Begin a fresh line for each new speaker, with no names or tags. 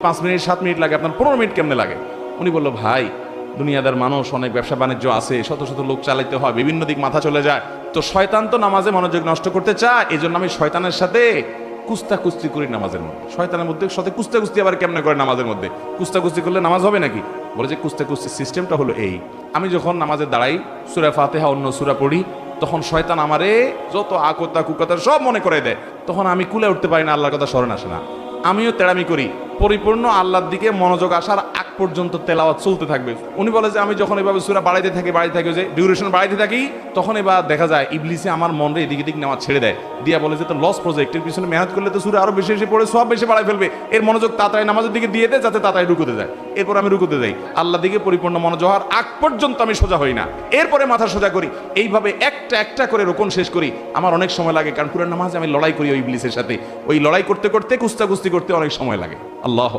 5 minute 7 minute লাগে, আপনার 15 minute কেমনে লাগে? উনি বলল, ভাই দুনিয়াদার মানুষ, অনেক ব্যবসা বাণিজ্য আছে, শত শত লোক চালাইতে হয়, বিভিন্ন দিক মাথা চলে যায়, তো শয়তান তো নামাজে মনোযোগ নষ্ট করতে চায়, এই জন্য আমি শয়তানের সাথে কুস্তাকুস্তি করি নামাজের মধ্যে। শয়তানের মধ্যে সাথে কুস্তাকুস্তি আবার কেমনে করে নামাজের মধ্যে? কুস্তাকুস্তি করলে নামাজ হবে নাকি? বলে যে কুস্তাকুস্তি সিস্টেমটা হলো এই, আমি যখন নামাজে দাঁড়াই, সূরা ফাতিহা অন্য সূরা পড়ি, তখন শয়তান আমারে যত আকতা কুকতা সব মনে করে দেয়, তখন আমি কুলে উঠতে পারি না, আল্লাহর কথা স্মরণ আসে না। আমিও তেড়ামি করি, পরিপূর্ণ আল্লাহর দিকে মনোযোগ আসার আগ পর্যন্ত তেলাওয়াত চলতে থাকবে। উনি বলে যে আমি যখন এভাবে সূরা বাড়াইতে থাকি যে ডিউরেশন বাড়াইতে থাকি, তখন এবার দেখা যায় ইবলিসে আমার মনরে এদিক এদিক নেওয়া ছেড়ে দেয়, দিয়া বলে যে তো লস প্রজেক্টের পিছনে মেহনত করলে তো সূরা আরো বেশি বেশি পড়ে সব বেশি বাড়াই ফেলবে, এর মনোযোগ তাড়াতাড়ি নামাজের দিকে দিয়ে দেয় যাতে তাড়াতাড়ি রুকুতে যায়। এরপর আমি রুকুতে যাই, আল্লাহ দিকে পরিপূর্ণ মনোযোগ হওয়ার আগ পর্যন্ত আমি সোজা হই না, এরপরে মাথা সোজা করি। এইভাবে একটা একটা করে রোকন শেষ করি। আমার অনেক সময় লাগে, কারণ পুরো নামাজে আমি লড়াই করি ওই ইবলিসের সাথে, ওই লড়াই করতে করতে কুস্তাকুস্তি করতে অনেক সময় লাগে। আল্লাহ